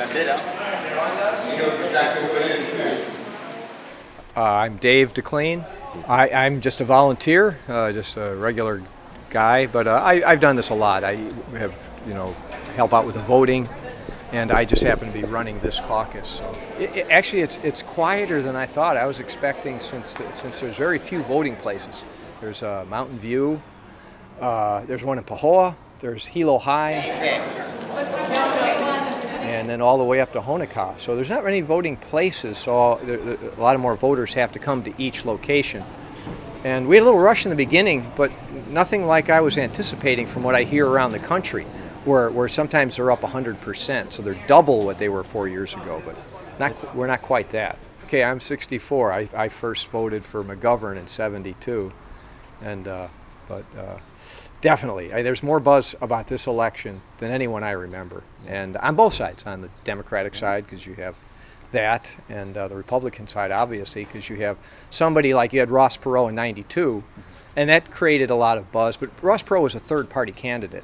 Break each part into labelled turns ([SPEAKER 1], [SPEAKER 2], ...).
[SPEAKER 1] That's it, huh? He knows exactly what it is.
[SPEAKER 2] I'm Dave DeClean. I'm just a volunteer, just a regular guy, but I've done this a lot. I have, help out with the voting, and I just happen to be running this caucus. So actually, it's quieter than I thought. I was expecting, since there's very few voting places. There's Mountain View, there's one in Pahoa, there's Hilo High, and then all the way up to Honokaa. So there's not many voting places, so a lot of more voters have to come to each location. And we had a little rush in the beginning, but nothing like I was anticipating from what I hear around the country, where sometimes they're up 100%, so they're double what they were 4 years ago, but we're not quite that. Okay, I'm 64. I first voted for McGovern in '72, and definitely, there's more buzz about this election than anyone I remember. And on both sides, on the Democratic side, because you have that, and the Republican side, obviously, because you have somebody like you had Ross Perot in '92, and that created a lot of buzz. But Ross Perot was a third-party candidate,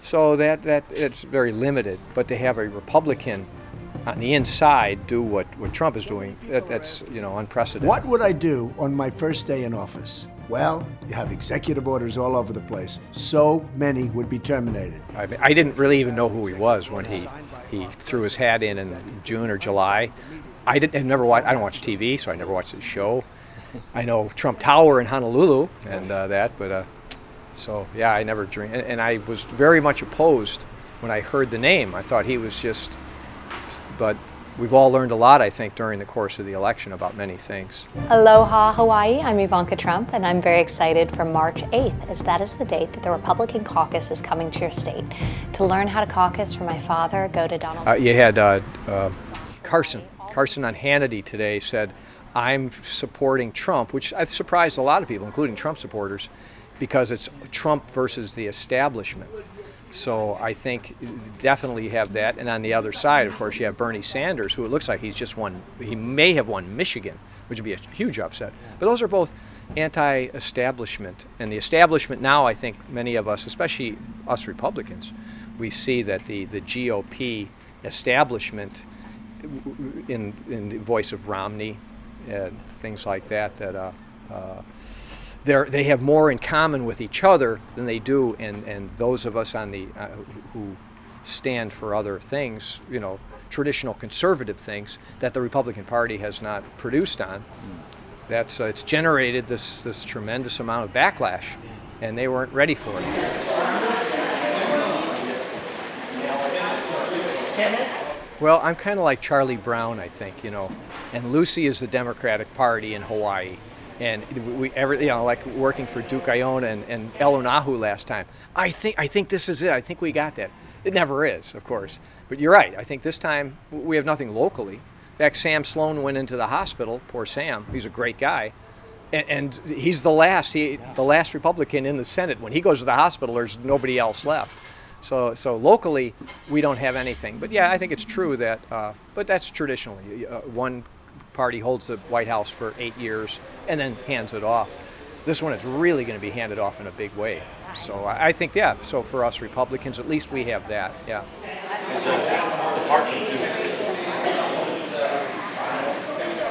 [SPEAKER 2] so that it's very limited. But to have a Republican on the inside do what Trump is doing, that's unprecedented.
[SPEAKER 3] What would I do on my first day in office? Well, you have executive orders all over the place. So many would be terminated.
[SPEAKER 2] I didn't really even know who he was when he threw his hat in June or July. I don't watch TV, so I never watched his show. I know Trump Tower in Honolulu and so yeah, I never dreamed. And I was very much opposed when I heard the name. I thought he was just, but we've all learned a lot, I think, during the course of the election about many things.
[SPEAKER 4] Aloha, Hawaii. I'm Ivanka Trump, and I'm very excited for March 8th, as that is the date that the Republican caucus is coming to your state. To learn how to caucus for my father, go to Donald.
[SPEAKER 2] You had Carson on Hannity today said, I'm supporting Trump, which I've surprised a lot of people, including Trump supporters, because it's Trump versus the establishment. So I think definitely you have that. And on the other side, of course, you have Bernie Sanders, who it looks like he may have won Michigan, which would be a huge upset. But those are both anti-establishment. And the establishment now, I think many of us, especially us Republicans, we see that the GOP establishment, in the voice of Romney, things like that, they have more in common with each other than they do, and those of us on the who stand for other things, traditional conservative things that the Republican Party has not produced on. That's it's generated this tremendous amount of backlash, and they weren't ready for it. Well, I'm kind of like Charlie Brown, I think, and Lucy is the Democratic Party in Hawaii. And like working for Duke Iona and El Onahu last time. I think this is it. I think we got that. It never is, of course. But you're right. I think this time we have nothing locally. In fact, Sam Sloan went into the hospital. Poor Sam. He's a great guy, and he's the last Republican in the Senate. When he goes to the hospital, there's nobody else left. So locally, we don't have anything. But yeah, I think it's true that. But that's traditionally one party holds the White House for 8 years and then hands it off. This one, it's really going to be handed off in a big way. So I think, yeah, so for us Republicans, at least we have that, yeah.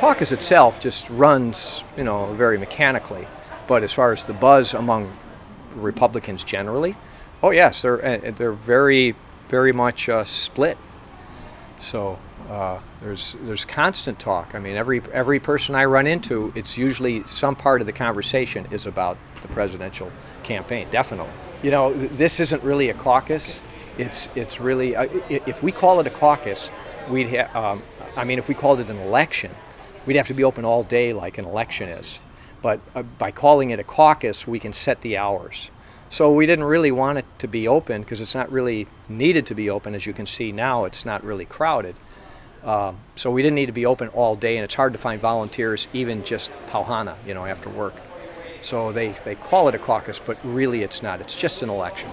[SPEAKER 2] Caucus itself just runs, very mechanically. But as far as the buzz among Republicans generally, oh yes, they're very, very much split. So there's constant talk. I mean, every person I run into, it's usually some part of the conversation is about the presidential campaign. Definitely. This isn't really a caucus. It's really if we call it a caucus, we'd have. If we called it an election, we'd have to be open all day like an election is. But by calling it a caucus, we can set the hours. So we didn't really want it to be open because it's not really needed to be open. As you can see now, it's not really crowded. So we didn't need to be open all day, and it's hard to find volunteers, even just pauhana, after work. So they call it a caucus, but really it's not. It's just an election.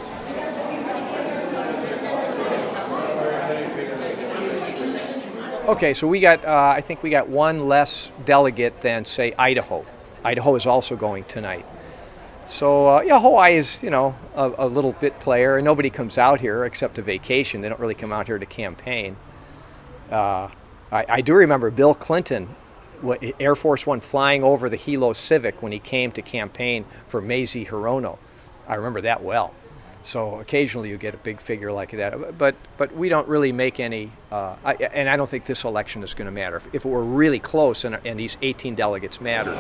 [SPEAKER 2] Okay, so I think we got one less delegate than, say, Idaho. Idaho is also going tonight. So, Hawaii is, a little bit player, and nobody comes out here except a vacation. They don't really come out here to campaign. I do remember Bill Clinton, Air Force One, flying over the Hilo Civic when he came to campaign for Mazie Hirono. I remember that well. So occasionally you get a big figure like that, but we don't really make any, and I don't think this election is going to matter. If it were really close and these 18 delegates mattered.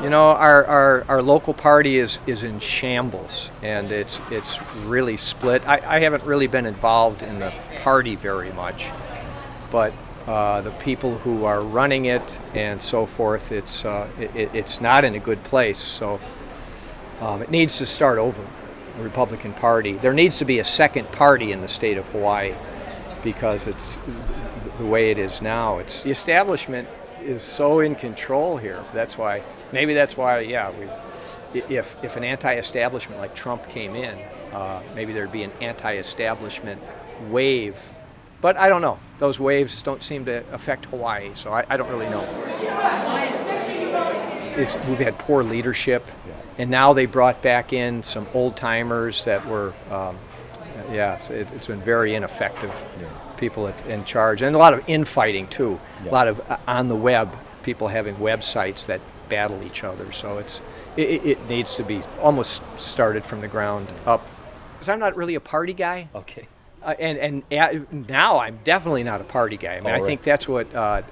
[SPEAKER 2] You know, our local party is in shambles, and it's really split. I haven't really been involved in the party very much, but the people who are running it and so forth, it's not in a good place. So it needs to start over, the Republican Party. There needs to be a second party in the state of Hawaii, because it's the way it is now. The establishment is so in control here. Maybe that's why, yeah, if an anti-establishment like Trump came in, maybe there'd be an anti-establishment wave. But I don't know. Those waves don't seem to affect Hawaii, so I don't really know. We've had poor leadership, and now they brought back in some old-timers that were, it's been very ineffective. People in charge, and a lot of infighting too. A lot of on the web, people having websites that battle each other. So it needs to be almost started from the ground up. Because I'm not really a party guy.
[SPEAKER 5] Okay.
[SPEAKER 2] And now I'm definitely not a party guy. I mean, I think that's what the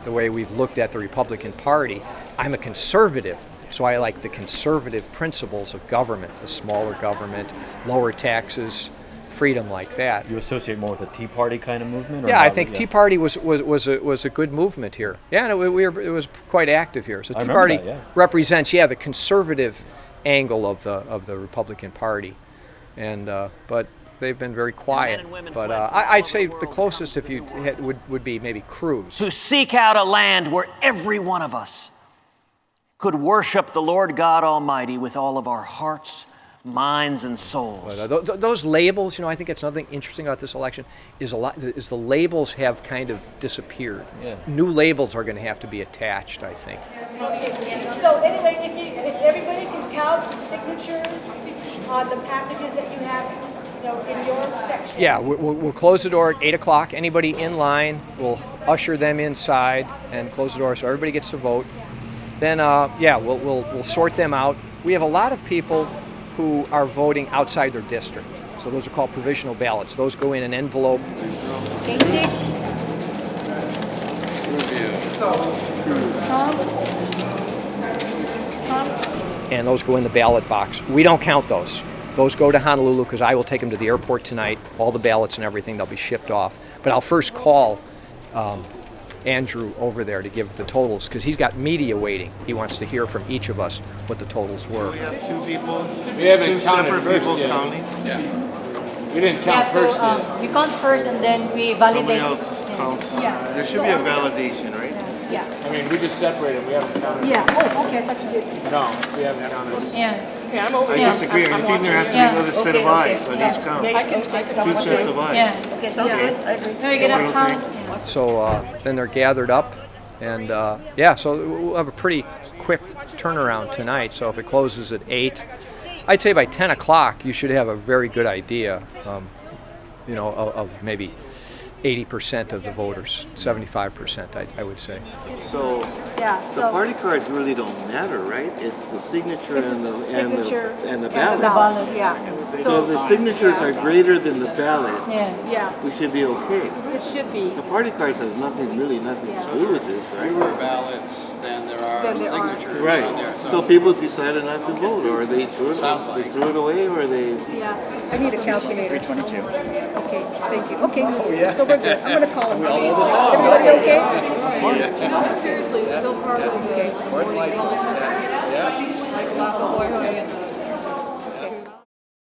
[SPEAKER 2] way we've looked at the Republican Party. I'm a conservative, so I like the conservative principles of government: the smaller government, lower taxes, freedom like that.
[SPEAKER 5] You associate more with a Tea Party kind of movement? Or
[SPEAKER 2] I think Tea Party was a good movement here. Yeah, and it was quite active here. So Tea Party represents the conservative angle of the Republican Party, and but they've been very quiet. But I'd say the closest, if you would be maybe Cruz.
[SPEAKER 6] To seek out a land where every one of us could worship the Lord God Almighty with all of our hearts, minds, and souls.
[SPEAKER 2] But, those labels, I think that's another thing interesting about this election is the labels have kind of disappeared.
[SPEAKER 5] Yeah.
[SPEAKER 2] New labels are going to have to be attached, I think.
[SPEAKER 7] So anyway, if everybody can count the signatures on the packages that you have, in your section.
[SPEAKER 2] Yeah, we'll close the door at 8 o'clock. Anybody in line, we'll usher them inside and close the door so everybody gets to vote. Then, we'll sort them out. We have a lot of people who are voting outside their district. So those are called provisional ballots. Those go in an envelope.
[SPEAKER 7] Casey? Tom?
[SPEAKER 2] And those go in the ballot box. We don't count those. Those go to Honolulu because I will take them to the airport tonight. All the ballots and everything, they'll be shipped off. But I'll first call Andrew over there to give the totals, because he's got media waiting. He wants to hear from each of us what the totals were.
[SPEAKER 1] We have two people.
[SPEAKER 8] We haven't
[SPEAKER 1] two
[SPEAKER 8] counted
[SPEAKER 1] separate
[SPEAKER 8] first
[SPEAKER 1] people
[SPEAKER 8] yet.
[SPEAKER 1] counting.
[SPEAKER 8] We didn't count first yet.
[SPEAKER 7] You count first and then we validate.
[SPEAKER 1] Somebody else counts.
[SPEAKER 7] Yeah.
[SPEAKER 1] There should be a validation, right?
[SPEAKER 7] Yeah.
[SPEAKER 8] I mean, we just separated. We haven't counted.
[SPEAKER 7] Yeah. Oh, okay. I thought you did.
[SPEAKER 8] No, we haven't counted.
[SPEAKER 7] Yeah.
[SPEAKER 8] Yeah, I'm over
[SPEAKER 1] I disagree. I think there has to be another set of eyes on each count. Two sets of eyes.
[SPEAKER 7] Yeah. Okay. Sounds good. I agree. No, you get
[SPEAKER 1] See
[SPEAKER 7] a
[SPEAKER 1] what I'm
[SPEAKER 7] count.
[SPEAKER 2] So then they're gathered up, and so we'll have a pretty quick turnaround tonight. So if it closes at 8, I'd say by 10 o'clock you should have a very good idea, of maybe 80% of the voters, 75%, I would say.
[SPEAKER 1] So the party cards really don't matter, right? It's the signature and the ballot.
[SPEAKER 7] The ballot, yeah.
[SPEAKER 1] So if the signatures are greater than the ballots,
[SPEAKER 7] Yeah.
[SPEAKER 1] we should be okay.
[SPEAKER 7] It should be.
[SPEAKER 1] The party cards has nothing to do with this, right?
[SPEAKER 9] Fewer ballots than there are
[SPEAKER 7] Than there are.
[SPEAKER 9] signatures on
[SPEAKER 1] Right.
[SPEAKER 9] there.
[SPEAKER 1] So people decided not to vote, or they threw
[SPEAKER 9] Sounds like.
[SPEAKER 1] it away, or they.
[SPEAKER 7] Yeah. I need a calculator. 322. Okay. Thank you. Okay. So we're good. I'm gonna call him. Everybody okay? No, seriously, it's still part of the morning culture. Yeah. Like Lapa Boy and